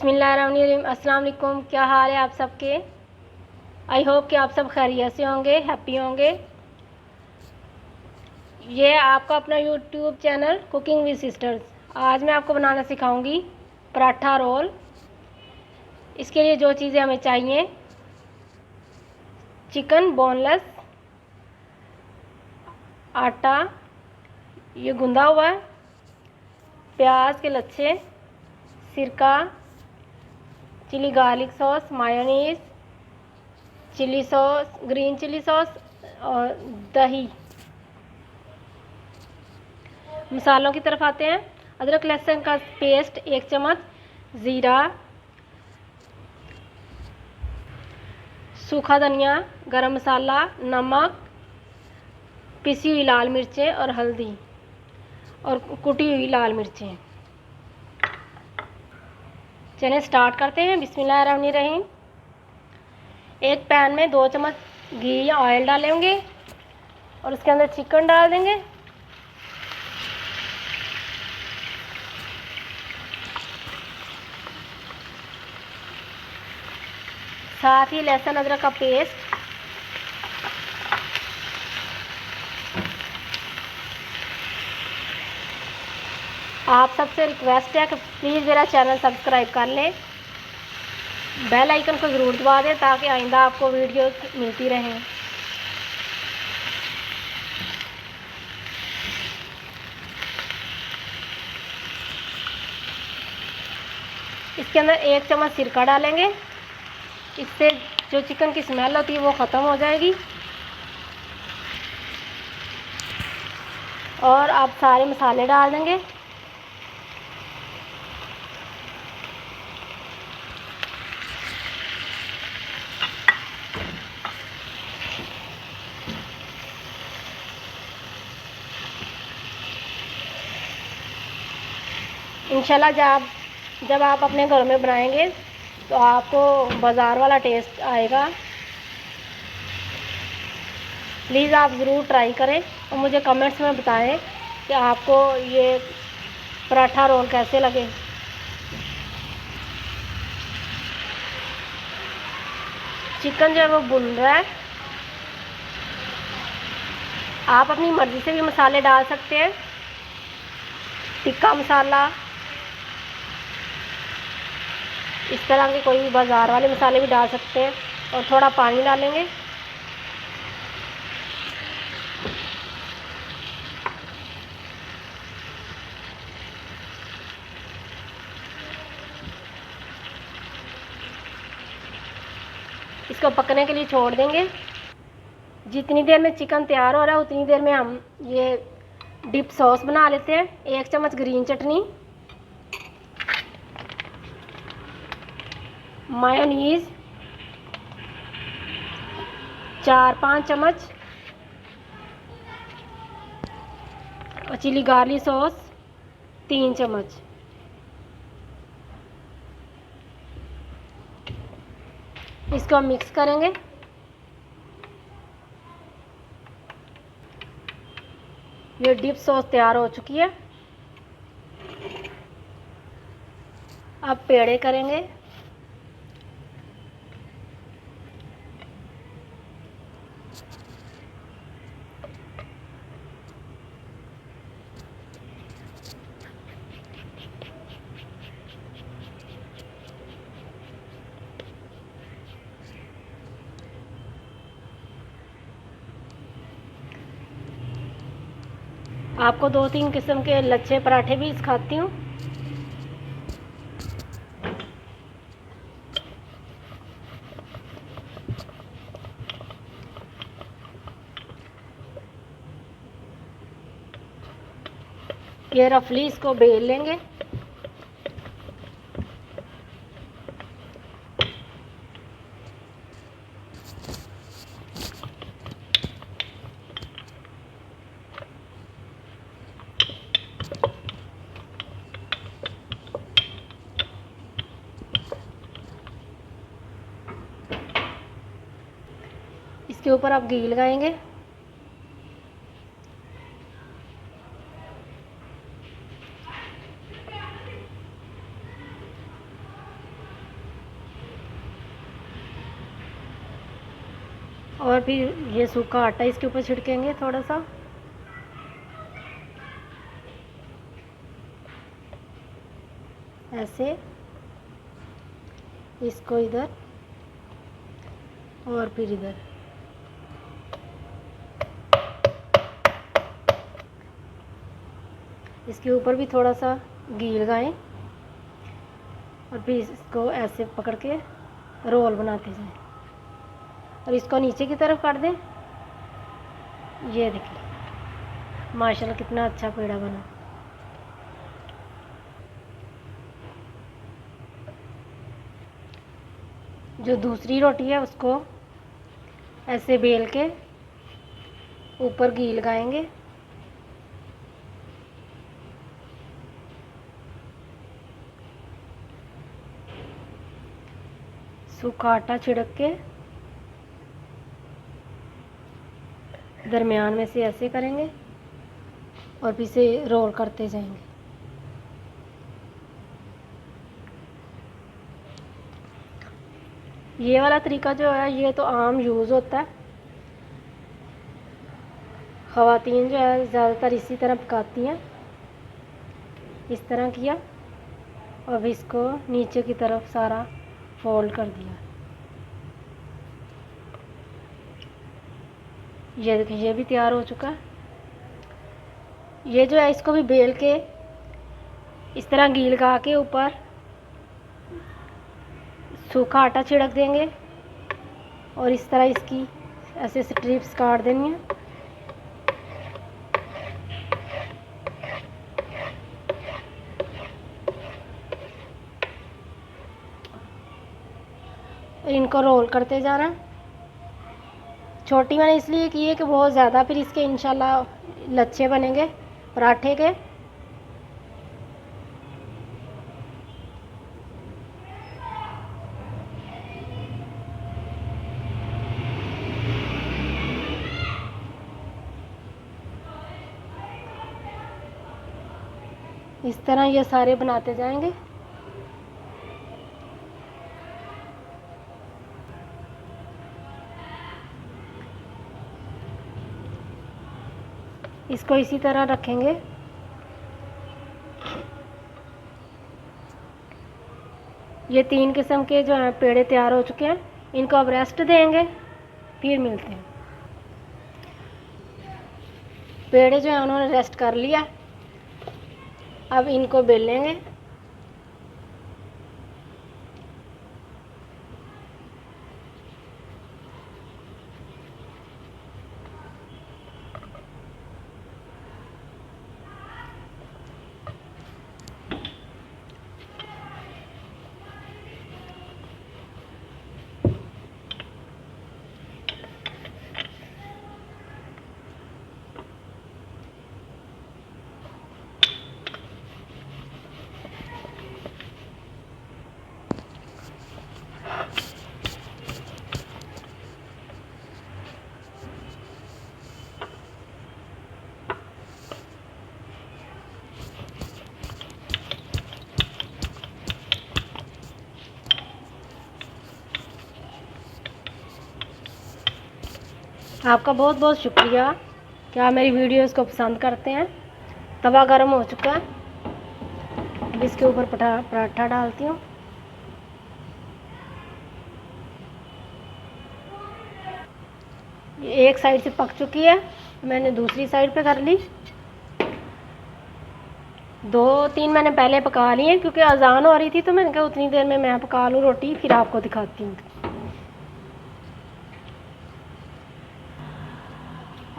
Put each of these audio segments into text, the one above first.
बिस्मिल्लाहिर्रहमानिर्रहीम। अस्सलाम वालेकुम। क्या हाल है आप सबके? आई होप कि आप सब खैरियत से होंगे, हैप्पी होंगे। ये आपका अपना YouTube channel cooking with sisters. आज मैं आपको बनाना सिखाऊंगी पराठा रोल। इसके लिए जो चीज़ें हमें चाहिए: चिकन बोनलेस, आटा ये गूंदा हुआ है, प्याज के लच्छे, सिरका, chilli garlic sauce, mayonnaise, chilli sauce, green chilli sauce और दही। मसालों की तरफ आते हैं। अदरक लहसुन का पेस्ट 1 चम्मच, ज़ीरा, सूखा धनिया, गरम मसाला, नमक, पिसी हुई लाल मिर्चें और हल्दी और कुटी हुई लाल मिर्चें। चलिए स्टार्ट करते हैं। बिस्मिल्लाहिर्रहमानिर्रहीम। एक पैन में 2 चम्मच घी या ऑयल डालेंगे और उसके अंदर चिकन डाल देंगे। साथ ही लहसुन अदरक का पेस्ट, आप सबसे रिक्वेस्ट है कि प्लीज़ मेरा चैनल सब्सक्राइब कर लें, बेल आइकन को ज़रूर दबा दें ताकि आइंदा आपको वीडियो मिलती रहें। इसके अंदर 1 चम्मच सिरका डालेंगे। इससे जो चिकन की स्मेल होती है वो ख़त्म हो जाएगी। और आप सारे मसाले डाल देंगे। इंशाल्लाह जब आप अपने घर में बनाएंगे तो आपको बाज़ार वाला टेस्ट आएगा। प्लीज़ आप ज़रूर ट्राई करें और मुझे कमेंट्स में बताएं कि आपको ये पराठा रोल कैसे लगे। चिकन जो है वो भुन रहा है। आप अपनी मर्ज़ी से भी मसाले डाल सकते हैं, टिक्का मसाला, इस तरह के कोई भी बाज़ार वाले मसाले भी डाल सकते हैं। और थोड़ा पानी डालेंगे। इसको पकने के लिए छोड़ देंगे। जितनी देर में चिकन तैयार हो रहा है उतनी देर में हम ये डिप सॉस बना लेते हैं। 1 चम्मच ग्रीन चटनी, मायोनीज 4-5 चम्मच और चिली गार्लिक सॉस 3 चम्मच। इसको हम मिक्स करेंगे। ये डिप सॉस तैयार हो चुकी है। अब पेड़े करेंगे। आपको 2-3 किस्म के लच्छे पराठे भी सिखाती हूँ। ये रफली इसको बेल लेंगे। इसके ऊपर आप घी लगाएंगे। और फिर ये सूखा आटा इसके ऊपर छिड़केंगे थोड़ा सा। ऐसे इसको इधर और फिर इधर। इसके ऊपर भी थोड़ा सा घी लगाएं और फिर इसको ऐसे पकड़ के रोल बनाते जाएं और इसको नीचे की तरफ कर दें। ये देखिए माशाल्लाह कितना अच्छा पेड़ा बना। जो दूसरी रोटी है उसको ऐसे बेल के ऊपर घी लगाएंगे। सूखा आटा छिड़क के दरमियान में से ऐसे करेंगे और फिर से रोल करते जाएंगे। ये वाला तरीका जो है ये तो आम यूज़ होता है। ख़वातीन जो है ज़्यादातर इसी तरह पकाती हैं। इस तरह किया और इसको नीचे की तरफ सारा फोल्ड कर दिया। ये देखिए ये भी तैयार हो चुका है। ये जो है इसको भी बेल के इस तरह घी लगा के ऊपर सूखा आटा छिड़क देंगे और इस तरह इसकी ऐसे स्ट्रिप्स काट देनी है। इनको रोल करते जाना। छोटी मैंने इसलिए की है कि बहुत ज़्यादा फिर इसके इंशाल्लाह लच्छे बनेंगे पराठे के। इस तरह ये सारे बनाते जाएंगे। इसको इसी तरह रखेंगे। ये 3 किस्म के जो हैं पेड़े तैयार हो चुके हैं। इनको अब रेस्ट देंगे, फिर मिलते हैं। पेड़े जो हैं उन्होंने रेस्ट कर लिया। अब इनको बेलेंगे। आपका बहुत बहुत शुक्रिया कि आप मेरी वीडियोस को पसंद करते हैं। तवा गर्म हो चुका है। अब इसके ऊपर पराठा डालती हूँ। ये एक साइड से पक चुकी है, मैंने दूसरी साइड पे कर ली। 2-3 मैंने पहले पका ली है क्योंकि अजान हो रही थी, तो मैंने कहा उतनी देर में मैं पका लूँ रोटी, फिर आपको दिखाती हूँ।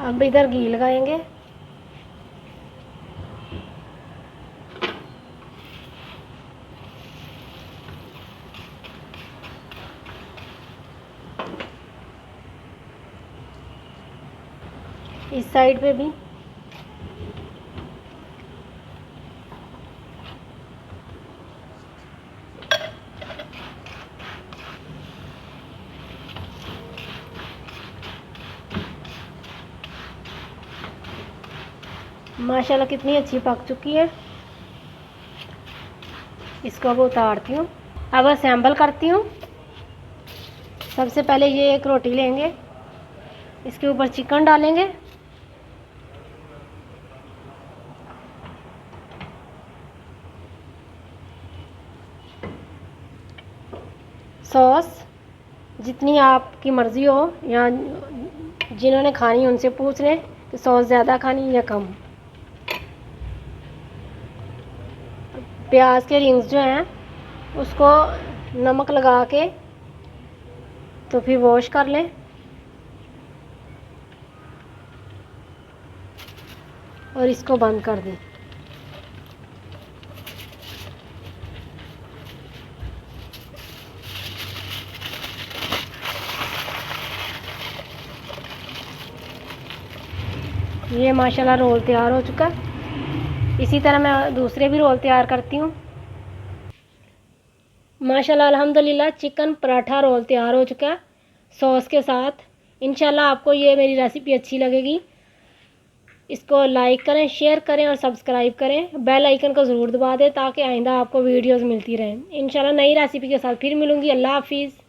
अब इधर घी लगाएंगे। इस साइड पे भी माशाल्लाह कितनी अच्छी पक चुकी है। इसको अब उतारती हूँ। अब असेंबल करती हूँ। सबसे पहले ये एक रोटी लेंगे, इसके ऊपर चिकन डालेंगे। सॉस जितनी आपकी मर्ज़ी हो, या जिन्होंने खानी उनसे पूछ लें कि सॉस ज़्यादा खानी या कम। प्याज के रिंग्स जो हैं उसको नमक लगा के तो फिर वॉश कर लें। और इसको बंद कर दें। ये माशाल्लाह रोल तैयार हो चुका है। इसी तरह मैं दूसरे भी रोल तैयार करती हूँ। माशाल्लाह अल्हम्दुलिल्लाह चिकन पराठा रोल तैयार हो चुका है सॉस के साथ। इंशाल्लाह आपको ये मेरी रेसिपी अच्छी लगेगी। इसको लाइक करें, शेयर करें और सब्सक्राइब करें। बेल आइकन को ज़रूर दबा दें ताकि आइंदा आपको वीडियोस मिलती रहें। इंशाल्लाह नई रेसिपी के साथ फिर मिलूँगी। अल्लाह हाफिज़।